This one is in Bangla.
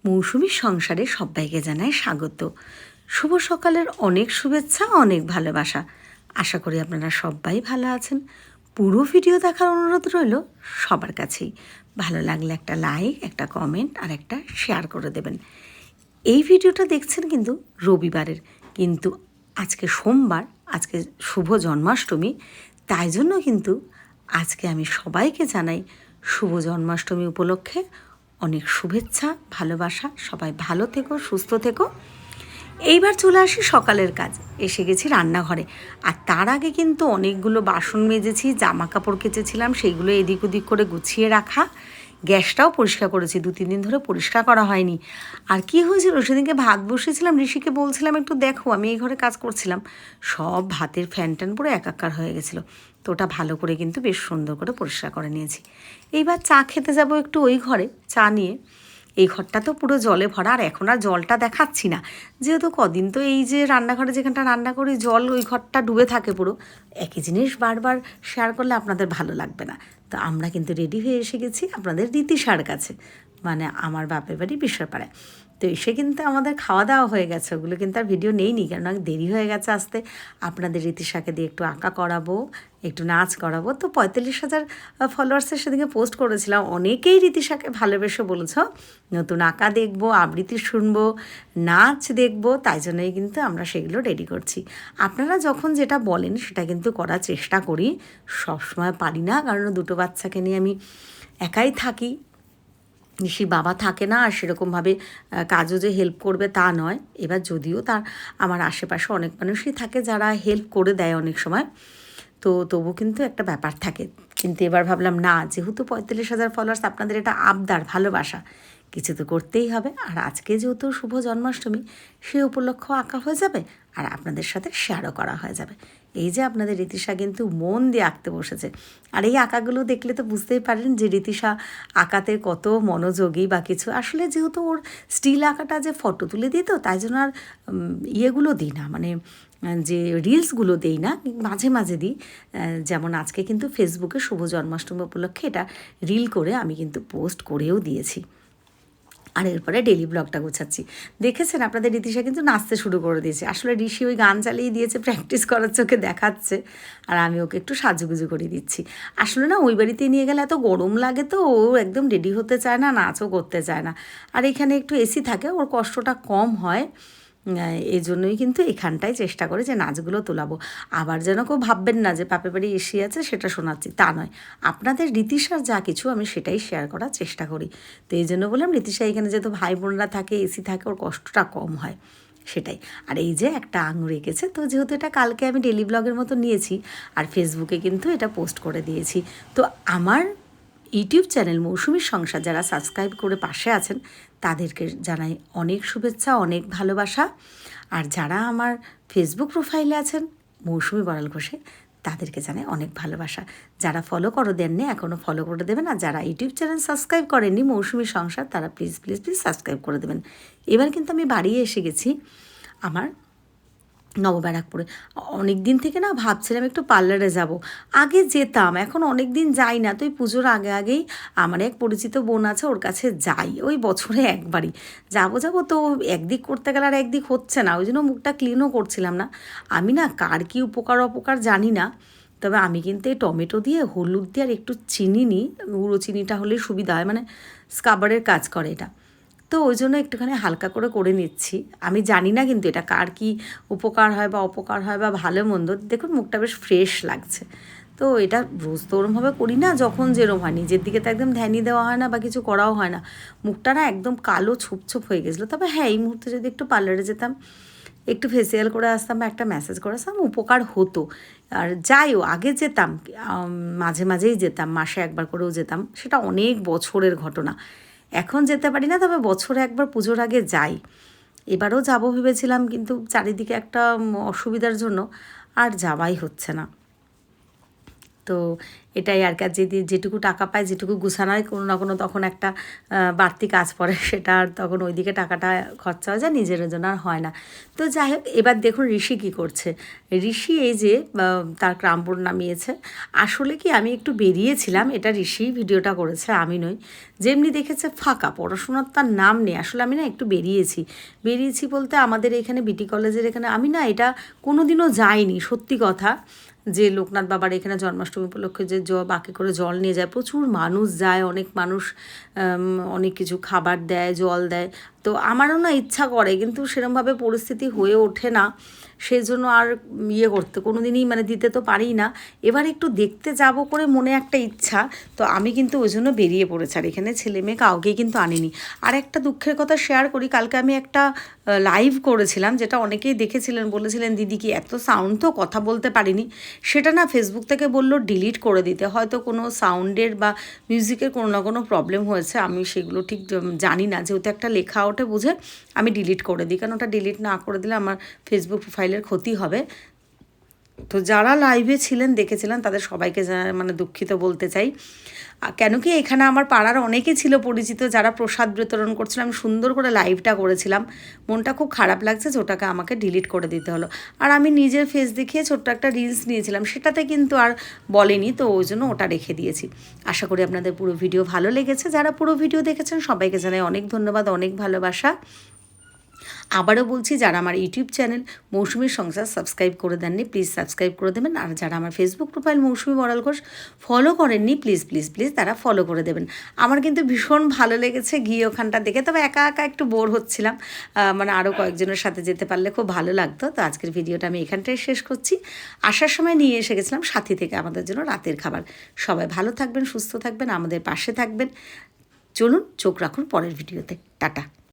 মৌসুমীর সংসারে সবাইকে জানাই স্বাগত। শুভ সকালের অনেক শুভেচ্ছা, অনেক ভালোবাসা। আশা করি আপনারা সবাই ভালো আছেন। পুরো ভিডিও দেখার অনুরোধ রইল সবার কাছেই। ভালো লাগলে একটা লাইক, একটা কমেন্ট আর একটা শেয়ার করে দেবেন। এই ভিডিওটা দেখছেন কিন্তু রবিবারের, কিন্তু আজকে সোমবার, আজকে শুভ জন্মাষ্টমী। তাই জন্য কিন্তু আজকে আমি সবাইকে জানাই শুভ জন্মাষ্টমী উপলক্ষে অনেক শুভেচ্ছা, ভালোবাসা। সবাই ভালো থেকো, সুস্থ থেকো। এইবার চলে আসি সকালের কাজ। এসে গেছি রান্নাঘরে। আর তার আগে কিন্তু অনেকগুলো বাসন মেজেছি, জামা কাপড় কেচেছিলাম, সেইগুলো এদিক ওদিক করে গুছিয়ে রাখা। গ্যাসটাও পরিষ্কার করেছি, 2-3 দিন ধরে পরিষ্কার করা হয়নি। আর কি হয়েছিল, সেদিনকে ভাত বসিয়েছিলাম, ঋষিকে বলছিলাম একটু দেখো, আমি এই ঘরে কাজ করছিলাম, সব ভাতের ফ্যান ট্যান পুরো একাকার হয়ে গেছিলো। তো ওটা ভালো করে কিন্তু বেশ সুন্দর করে পরিষ্কার করে নিয়েছি। এইবার চা খেতে যাব একটু ওই ঘরে, চা নিয়ে। এই ঘরটা তো পুরো জলে ভরা, আর এখন আর জলটা দেখাচ্ছি না, যেহেতু কদিন তো এই যে রান্নাঘরে যেখানটা রান্না করি জল ওই ঘরটা ডুবে থাকে পুরো। একই জিনিস বারবার শেয়ার করলে আপনাদের ভালো লাগবে না। তো আমরা কিন্তু রেডি হয়ে এসে গেছি আপনাদের রীতিশার কাছে, মানে আমার বাপের বাড়ি বিশ্বপাড়ায়। তো এসে কিন্তু আমাদের খাওয়া দাওয়া হয়ে গেছে, ওগুলো কিন্তু আর ভিডিও নেইনি, কারণ দেরি হয়ে গেছে আসতে। আপনাদের রীতিশাকে দিয়ে একটু আঁকা করাবো, একটু নাচ করাবো। তো 45,000 ফলোয়ার্সের সেদিকে পোস্ট করেছিলাম, অনেকেই রীতিশাকে ভালোবেসে বলেছ নতুন আঁকা দেখবো, আবৃত্তি শুনবো, নাচ দেখবো। তাই জন্যই কিন্তু আমরা সেগুলো রেডি করছি। আপনারা যখন যেটা বলেন সেটা কিন্তু করার চেষ্টা করি। সবসময় পারি না, কারণ দুটো বাচ্চাকে নিয়ে আমি একাই থাকি, ঋষি বাবা থাকে না, আর সেরকমভাবে কাজও যে হেল্প করবে তা নয়। এবার যদিও তার আমার আশেপাশে অনেক মানুষই থাকে যারা হেল্প করে দেয় অনেক সময়, তো তবু কিন্তু একটা ব্যাপার থাকে। কিন্তু এবার ভাবলাম না, যেহেতু 45,000 ফলোয়ার্স, আপনাদের এটা আবদার, ভালোবাসা, কিছু তো করতেই হবে। আর আজকে যেহেতু শুভ জন্মাষ্টমী, সেই উপলক্ষ আঁকা হয়ে যাবে আর আপনাদের সাথে শেয়ারও করা হয়ে যাবে। এই যে আপনাদের রীতিশা কিন্তু মন দিয়ে আঁকতে বসেছে, আর এই আঁকাগুলো দেখলে তো বুঝতেই পারেন যে রীতিশা আঁকাতে কত মনোযোগী বা কিছু। আসলে যেহেতু ওর স্টিল আঁকাটা যে ফটো তুলে দিত, তাই জন্য আর ইয়েগুলো দিই না, মানে যে রিলসগুলো দেই না, মাঝে মাঝে দিই। যেমন আজকে কিন্তু ফেসবুকে শুভ জন্মাষ্টমী উপলক্ষে এটা রিল করে আমি কিন্তু পোস্ট করেও দিয়েছি। আর এরপরে ডেলি ব্লগটা গোছাচ্ছি। দেখেছেন আপনাদের রীতিশা কিন্তু নাচতে শুরু করে দিয়েছে। আসলে ঋষি ওই গান চালিয়ে দিয়েছে, প্র্যাকটিস করার চোখে দেখাচ্ছে, আর আমি ওকে একটু সাজুগুজু করে দিচ্ছি। আসলে না, ওই বাড়িতে নিয়ে গেলে এত গরম লাগে, তো ও একদম রেডি হতে চায় না, নাচও করতে চায় না। আর এখানে একটু এসি থাকে, ওর কষ্টটা কম হয়। এই জন্যই কিন্তু এখানটায় চেষ্টা করে যে নাচগুলো তোলাবো। আবার যেন কেউ ভাববেন না যে বাপের বাড়ি এসি আছে সেটা শোনাচ্ছি, তা নয়। আপনাদের রীতিশার যা কিছু আমি সেটাই শেয়ার করার চেষ্টা করি। তো এই জন্য বললাম, রীতিশা এখানে যেহেতু ভাই বোনরা থাকে, এসি থাকে, ওর কষ্টটা কম হয়, সেটাই। আর এই যে একটা আঙুর এঁকেছে, তো যেহেতু এটা কালকে আমি ডেলি ব্লগের মতো নিয়েছি, আর ফেসবুকে কিন্তু এটা পোস্ট করে দিয়েছি। তো আমার ইউটিউব চ্যানেল মৌসুমীর সংসার যারা সাবস্ক্রাইব করে পাশে আছেন, তাদেরকে জানাই অনেক শুভেচ্ছা, অনেক ভালোবাসা। আর যারা আমার ফেসবুক প্রোফাইলে আছেন মৌসুমী বড়াল ঘোষে, তাদেরকে জানাই অনেক ভালোবাসা। যারা ফলো করে দেননি, এখনও ফলো করে দেবেন। আর যারা ইউটিউব চ্যানেল সাবস্ক্রাইব করেননি মৌসুমীর সংসার, তারা প্লিজ প্লিজ প্লিজ সাবস্ক্রাইব করে দেবেন। এবার কিন্তু আমি বাড়িয়ে এসে গেছি আমার নবব্যারাকপুরে। অনেক দিন থেকে না ভাবছিলাম একটু পার্লারে যাব। আগে যেতাম, এখন অনেক দিন যাই না। তো এই পুজোর আগে আগেই আমার এক পরিচিত বোন আছে, ওর কাছে যাই ওই বছরে একবারই। যাবো তো একদিক করতে গেলে আর একদিক হচ্ছে না, ওই জন্য মুখটা ক্লিনও করছিলাম না। আমি না কার কী উপকার অপকার জানি না, তবে আমি কিন্তু এই টমেটো দিয়ে, হলুদ দিয়ে আর একটু চিনি নিই, গুঁড়ো চিনিটা হলে সুবিধা হয়, মানে স্কাবারের কাজ করে এটা। তো ওই জন্য একটুখানি হালকা করে নিচ্ছি। আমি জানি না কিন্তু এটা কার কী উপকার হয় বা অপকার হয় বা ভালো মন্দ। দেখুন মুখটা বেশ ফ্রেশ লাগছে। তো এটা রোজ তো ওরমভাবে করি না, যখন যেরম হয়, নিজের দিকে তো একদম ধ্যানই দেওয়া হয় না বা কিছু করাও হয় না। মুখটা না একদম কালো ছোপ হয়ে গেছিলো। তবে হ্যাঁ, এই মুহূর্তে যদি একটু পার্লারে যেতাম, একটু ফেসিয়াল করে আসতাম বা একটা ম্যাসাজ করে আসতাম, উপকার হতো। আর যাইও, আগে যেতাম, মাঝে মাঝেই যেতাম, মাসে একবার করেও যেতাম, সেটা অনেক বছরের ঘটনা। এখন যেতে পারি না, তবে বছরে একবার পুজোর আগে যাই। এবারও যাব ভেবেছিলাম, কিন্তু চারিদিকে একটা অসুবিধার জন্য আর যাওয়াই হচ্ছে না। তো এটাই আর কি, আর যেটুকু টাকা পায়, যেটুকু গুছানো হয়, কোনো না কোনো তখন একটা বাড়তি কাজ পড়ে, সেটা আর তখন ওইদিকে টাকাটা খরচা হয়ে যায়, নিজের জন্য আর হয় না। তো যাই হোক, এবার দেখুন ঋষি কী করছে। ঋষি এই যে তার ক্রামবোর্ড নামিয়েছে। আসলে কি আমি একটু বেরিয়েছিলাম, এটা ঋষি ভিডিওটা করেছে, আমি নই। যেমনি দেখেছে ফাঁকা, পড়াশোনার তার নাম নেই। আসলে আমি না একটু বেরিয়েছি বলতে আমাদের এখানে বিটি কলেজের এখানে আমি না এটা কোনো দিনও যাইনি, সত্যি কথা। যে লোকনাথ বাবার এখানে জন্মাষ্টমী উপলক্ষে যে বাকি করে জল নিয়ে যায়, প্রচুর মানুষ যায়, অনেক মানুষ অনেক কিছু খাবার দেয়, জল দেয়। তো আমারও না ইচ্ছা করে, কিন্তু সেরকমভাবে পরিস্থিতি হয়ে ওঠে না, সেই জন্য আর কোনো দিনই মানে দিতে তো পারি না। এবার একটু দেখতে যাব করে মনে একটা ইচ্ছা, তো আমি কিন্তু ওই জন্য বেরিয়ে পড়েছি। আর এখানে ছেলে মেয়ে কাউকেই কিন্তু আনিনি। আর একটা দুঃখের কথা শেয়ার করি, কালকে আমি একটা লাইভ করেছিলাম, যেটা অনেকেই দেখেছিলেন, বলেছিলেন দিদি কি এত সাউন্ড, তো কথা বলতে পারিনি। সেটা না ফেসবুক থেকে বললো ডিলিট করে দিতে, হয়তো কোনো সাউন্ডের বা মিউজিকের কোনো না কোনো প্রবলেম হয়েছে, আমি সেগুলো ঠিক জানি না। যেহেতু একটা লেখা ওঠে বুঝে আমি ডিলিট করে দিই, কারণ ওটা ডিলিট না করে দিলে আমার ফেসবুক প্রোফাইলের ক্ষতি হবে। তো যারা লাইভে ছিলেন, দেখেছিলেন, তাদের সবাইকে মানে দুঃখিত বলতে চাই। কেন কি এখানে আমার পাড়ার অনেকে ছিল পরিচিত, যারা প্রসাদ বিতরণ করছিল, আমি সুন্দর করে লাইভটা করেছিলাম। মনটা খুব খারাপ লাগছে যে ওটাকে আমাকে ডিলিট করে দিতে হলো। আর আমি নিজের ফেস দেখিয়ে ছোট্ট একটা রিলস নিয়েছিলাম, সেটাতে কিন্তু আর বলেনি, তো ওই জন্য ওটা রেখে দিয়েছি। আশা করি আপনাদের পুরো ভিডিও ভালো লেগেছে। যারা পুরো ভিডিও দেখেছেন সবাইকে জানাই অনেক ধন্যবাদ, অনেক ভালোবাসা। আবারও বলছি, যারা আমার ইউটিউব চ্যানেল মৌসুমীর সংসার সাবস্ক্রাইব করে দেননি, প্লিজ সাবস্ক্রাইব করে দেবেন। আর যারা আমার ফেসবুক প্রোফাইল মৌসুমী বড়াল ঘোষ ফলো করেননি, প্লিজ তারা ফলো করে দেবেন। আমার কিন্তু ভীষণ ভালো লেগেছে গিয়ে ওখানটা দেখে, তবে একা একটু বোর হচ্ছিলাম, মানে আরও কয়েকজনের সাথে যেতে পারলে খুব ভালো লাগতো। তো আজকের ভিডিওটা আমি এখানটায় শেষ করছি। আসার সময় নিয়ে এসে গেছিলাম সাথী থেকে আমাদের জন্য রাতের খাবার। সবাই ভালো থাকবেন, সুস্থ থাকবেন, আমাদের পাশে থাকবেন। চলুন, চোখ রাখুন পরের ভিডিওতে। টাটা।